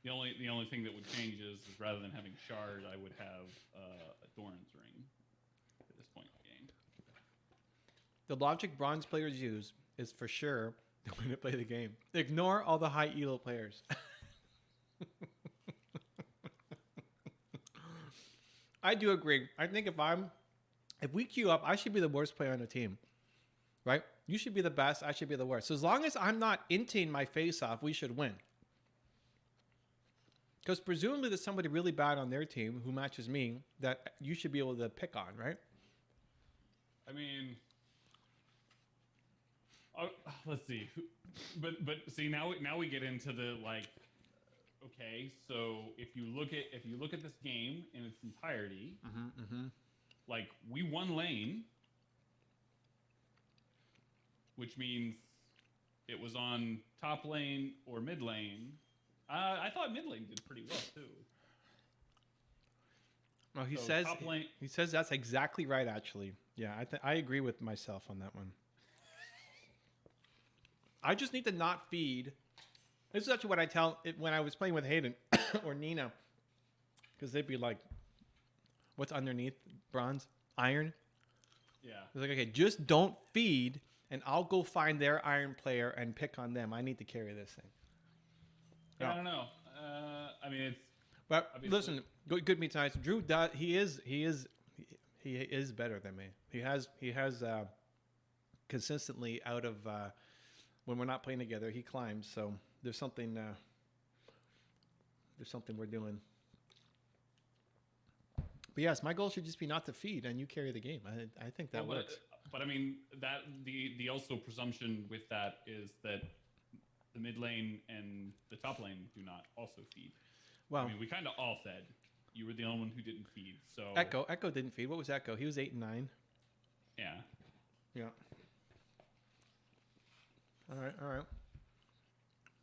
The only thing that would change is rather than having Shard, I would have a Doran's Ring at this point in the game. The logic bronze players use is for sure the way to play the game. Ignore all the high elo players. I do agree. I think if we queue up, I should be the worst player on the team, right? You should be the best. I should be the worst. So as long as I'm not inting my face off, we should win. Because presumably there's somebody really bad on their team who matches me that you should be able to pick on, right? I mean, let's see. But see now we get into the like. Okay, so if you look at this game in its entirety, like we won lane, which means it was on top lane or mid lane. I thought mid lane did pretty well too. Well, he So says top lane, he says that's exactly right. Actually, yeah, I agree with myself on that one. I just need to not feed. This is actually what I tell it when I was playing with Hayden or Nina, because they'd be like, "What's underneath bronze? Iron." yeah. It's like, okay, just don't feed, and I'll go find their iron player and pick on them. I need to carry this thing. I don't know. I mean, it's But obviously. listen, good meets nice. Drew does. He is better than me. He has consistently out of when we're not playing together, he climbs. So there's something we're doing. But yes, my goal should just be not to feed, and you carry the game. I think that works. But I mean that the also presumption with that is that the mid lane and the top lane do not also feed. Well, I mean, we kind of all fed. You were the only one who didn't feed. So Echo didn't feed. What was Echo? He was 8 and 9. yeah. Yeah. All right.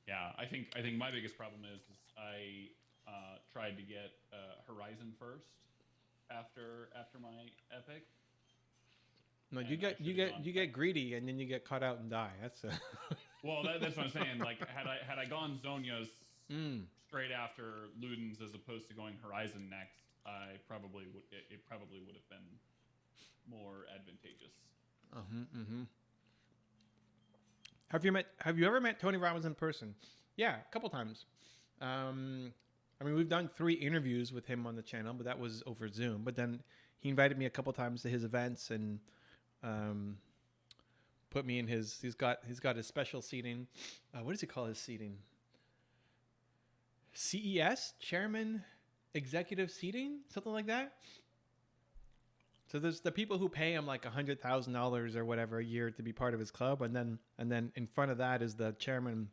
Yeah, I think my biggest problem is I tried to get Horizon first after my epic. No, And you I should've get greedy and then you get caught out and die. That's Well, that's what I'm saying. Like had I gone Zonia's straight after Luden's as opposed to going Horizon next, it probably would have been more advantageous. Have you ever met Tony Robbins in person? Yeah, a couple times. I mean, we've done 3 interviews with him on the channel, but that was over Zoom. But then he invited me a couple times to his events and put me in his. He's got his special seating. What does he call his seating? CES, Chairman Executive Seating, something like that. So there's the people who pay him like $100,000 or whatever a year to be part of his club, and then in front of that is the chairman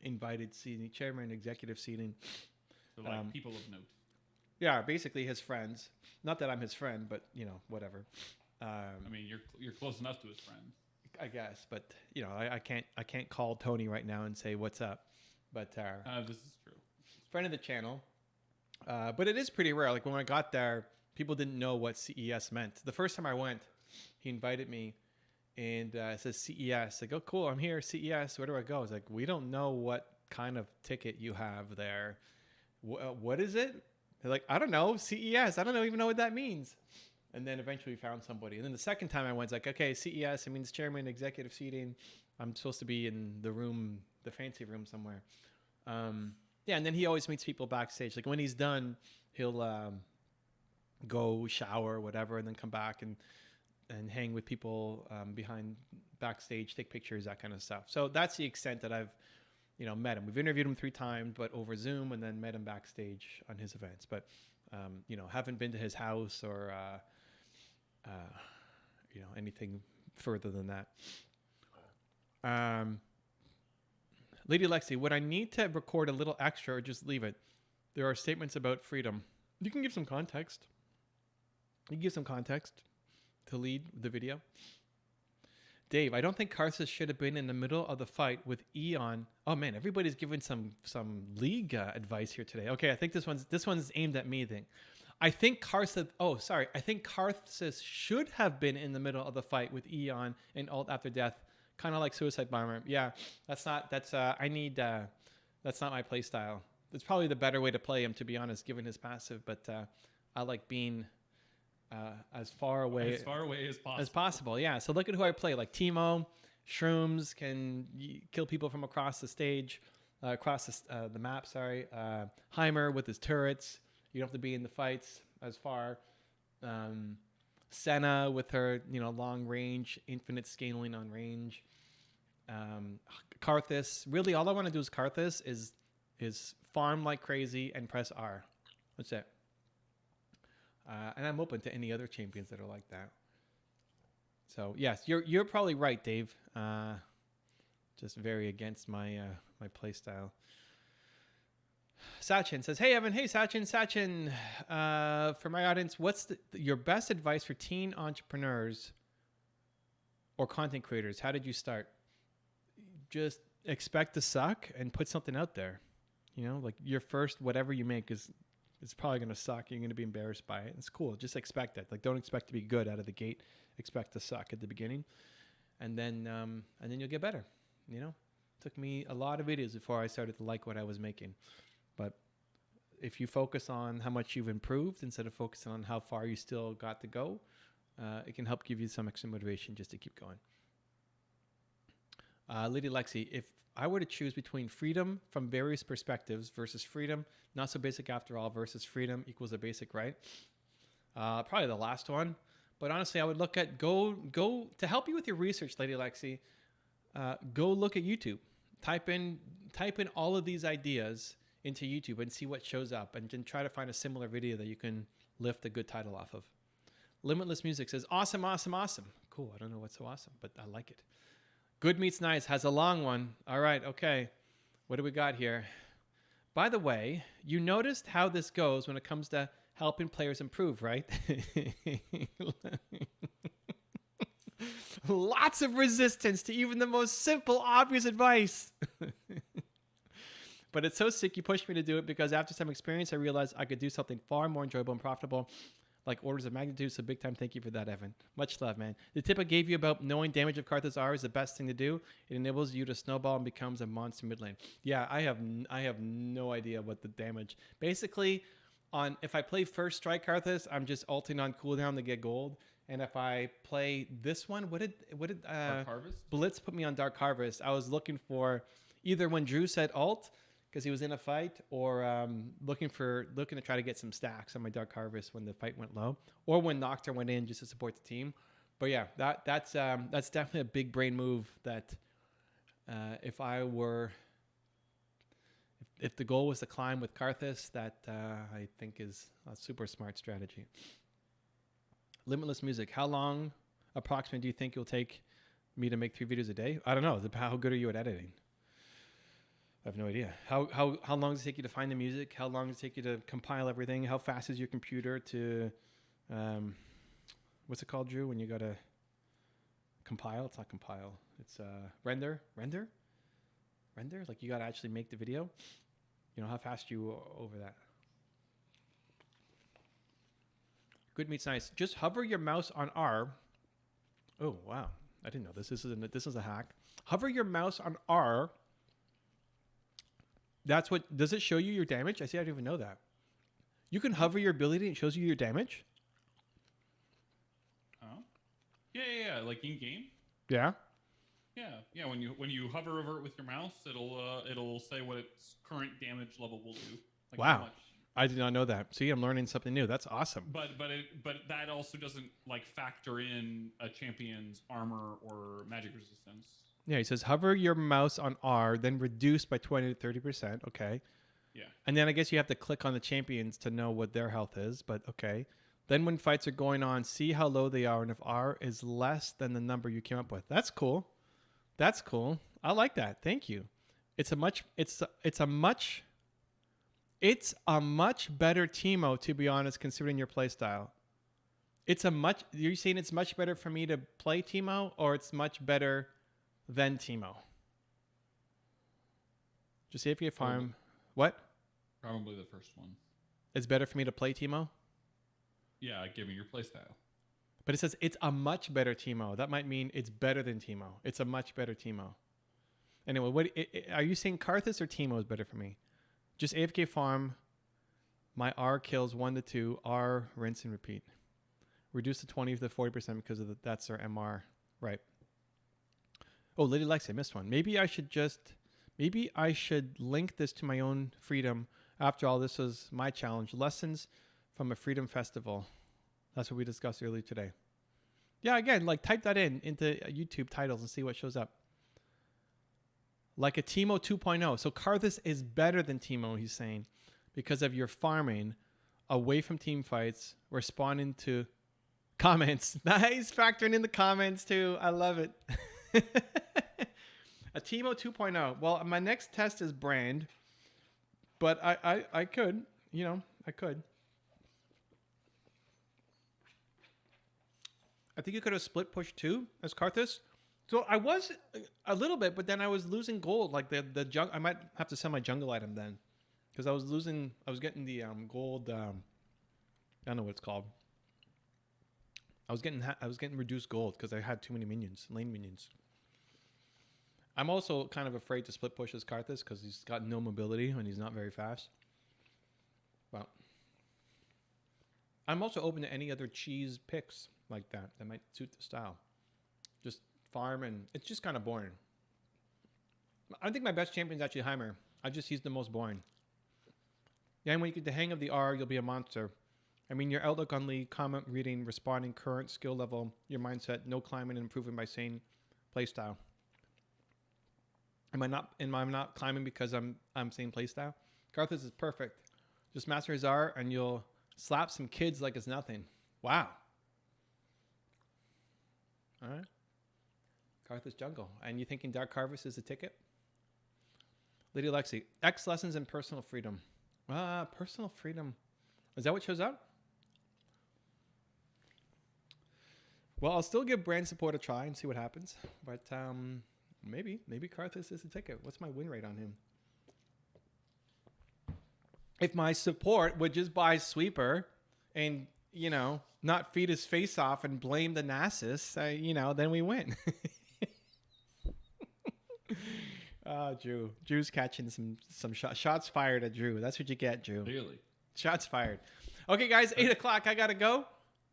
invited seating, chairman executive seating. So like people of note. Yeah, basically his friends. Not that I'm his friend, but whatever. I mean, you're close enough to his friend. I guess, but I can't call Tony right now and say what's up. But this is true. Friend of the channel. But it is pretty rare. Like when I got there, people didn't know what CES meant. The first time I went, he invited me, and it says CES. Like, oh, cool, I'm here, CES. Where do I go? I was like, we don't know what kind of ticket you have there. What is it? They're like, I don't know, CES. I don't even know what that means. And then eventually we found somebody. And then the second time I went, it's like, okay, CES, it means chairman, executive seating. I'm supposed to be in the room, the fancy room somewhere. Yeah, and then he always meets people backstage. Like when he's done, he'll go shower or whatever, and then come back and hang with people behind backstage, take pictures, that kind of stuff. So that's the extent that I've met him. We've interviewed him 3 times, but over Zoom, and then met him backstage on his events. But haven't been to his house or anything further than that. Lady Lexi, would I need to record a little extra or just leave it? There are statements about freedom. You can give some context. You can give some context to lead the video. Dave, I don't think Karthus should have been in the middle of the fight with Eon. Oh man, everybody's giving some league advice here today. Okay, I think this one's aimed at me. I think Karthus. Oh, sorry. I think Karthus should have been in the middle of the fight with Eon and Ult after death, kind of like Suicide Bomber. Yeah, that's not my play style. It's probably the better way to play him, to be honest, given his passive. But I like being as far away as possible. as possible. Yeah. So look at who I play. Like Teemo, Shrooms can kill people from across the stage, across the map. Sorry. Heimer with his turrets. You don't have to be in the fights as far. Senna with her, long range, infinite scaling on range. Karthus. Really, all I want to do is Karthus is farm like crazy and press R. That's it. And I'm open to any other champions that are like that. So yes, you're probably right, Dave. Just very against my my play style. Sachin says, "Hey Evan, hey Sachin. For my audience, what's your best advice for teen entrepreneurs or content creators? How did you start? Just expect to suck and put something out there. Like your first whatever you make it's probably going to suck. You're going to be embarrassed by it. It's cool. Just expect it. Like don't expect to be good out of the gate. Expect to suck at the beginning, and then you'll get better. Took me a lot of videos before I started to like what I was making. But if you focus on how much you've improved instead of focusing on how far you still got to go, it can help give you some extra motivation just to keep going." Lady Lexi, if I were to choose between freedom from various perspectives versus freedom, not so basic after all, versus freedom equals a basic right, probably the last one. But honestly, I would look at go to help you with your research, Lady Lexi. Go look at YouTube. Type in all of these ideas into YouTube and see what shows up, and then try to find a similar video that you can lift a good title off of. Limitless Music says, "Awesome, awesome, awesome." Cool. I don't know what's so awesome, but I like it. Good Meets Nice has a long one. All right. Okay. What do we got here? By the way, you noticed how this goes when it comes to helping players improve, right? Lots of resistance to even the most simple, obvious advice. But it's so sick you pushed me to do it, because after some experience, I realized I could do something far more enjoyable and profitable, like orders of magnitude. So big time thank you for that, Evan. Much love, man. The tip I gave you about knowing damage of Karthus R is the best thing to do. It enables you to snowball and becomes a monster mid lane. Yeah, I have no idea what the damage. Basically, if I play first strike Karthus, I'm just ulting on cooldown to get gold. And if I play this one, what did Dark Harvest? Blitz put me on Dark Harvest? I was looking for either when Drew said ult, because he was in a fight, or looking to try to get some stacks on my Dark Harvest when the fight went low, or when Nocturne went in just to support the team. But yeah, that's definitely a big brain move. That if the goal was to climb with Karthus, that I think is a super smart strategy. Limitless Music, how long approximately do you think it'll take me to make 3 videos a day? I don't know. How good are you at editing? I have no idea. How long does it take you to find the music? How long does it take you to compile everything? How fast is your computer to, what's it called, Drew, when you got to compile? It's not compile. It's render? Like you got to actually make the video? How fast are you over that? Good Meets Nice. Just hover your mouse on R. Oh, wow. I didn't know this. This is a hack. Hover your mouse on R. That's what, does it show you your damage? I didn't even know that. You can hover your ability and it shows you your damage? Oh. Yeah. Like in game? Yeah. Yeah. When you hover over it with your mouse, it'll say what its current damage level will do. Like wow. How much. I did not know that. See, I'm learning something new. That's awesome. But that also doesn't factor in a champion's armor or magic resistance. Yeah, he says hover your mouse on R, then reduce by 20 to 30%. Okay. Yeah. And then I guess you have to click on the champions to know what their health is, but okay. Then when fights are going on, see how low they are, and if R is less than the number you came up with. That's cool. I like that. Thank you. It's a much better Teemo, to be honest, considering your play style. You're saying it's much better for me to play Teemo, or it's much better than Teemo? Just see if you farm. What? Probably the first one. It's better for me to play Teemo? Yeah, given your playstyle. But it says it's a much better Teemo. That might mean it's better than Teemo. It's a much better Teemo. Anyway, are you saying Karthus or Teemo is better for me? Just AFK farm. My R kills 1 to 2. R, rinse and repeat. Reduce to 20 to 40% because of that's their MR. Right. Oh, Lady Lexi, I missed one. Maybe I should link this to my own freedom. After all, this was my challenge. Lessons from a freedom festival. That's what we discussed earlier today. Yeah, again, like type that into YouTube titles and see what shows up. Like a Teemo 2.0. So Karthus is better than Teemo, he's saying, because of your farming away from team fights, responding to comments. Nice, factoring in the comments too. I love it. A Teemo 2.0. Well, my next test is brand, but I could, I could. I think you could have split push too as Karthus. So I was a little bit, but then I was losing gold. Like the I might have to sell my jungle item then, because I was getting the gold. I don't know what it's called. I was getting reduced gold because I had too many minions, lane minions. I'm also kind of afraid to split push as Karthus because he's got no mobility and he's not very fast. Well, I'm also open to any other cheese picks like that might suit the style. Just farm, and it's just kind of boring. I think my best champion is actually Heimer. He's the most boring. Yeah, and when you get the hang of the R, you'll be a monster. I mean, your outlook on league, comment reading, responding, current skill level, your mindset, no climbing, and improving by sane playstyle. Am I not climbing because I'm saying playstyle? Karthus is perfect. Just master his R and you'll slap some kids like it's nothing. Wow. All right. Karthus jungle. And you thinking Dark Harvest is a ticket? Lady Alexi. X lessons and personal freedom. Personal freedom. Is that what shows up? Well, I'll still give brand support a try and see what happens. But maybe Karthus is a ticket. What's my win rate on him? If my support would just buy Sweeper and, not feed his face off and blame the Nasus, then we win. Drew. Drew's catching some shots fired at Drew. That's what you get, Drew. Really? Shots fired. Okay, guys, 8 o'clock. I got to go.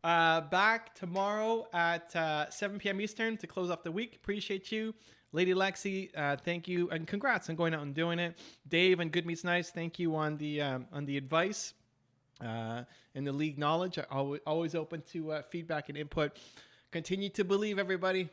Back tomorrow at 7 p.m. Eastern to close off the week. Appreciate you. Lady Lexi, thank you. And congrats on going out and doing it. Dave and Good Meets Nice, thank you on the advice and the league knowledge. Always open to feedback and input. Continue to believe, everybody.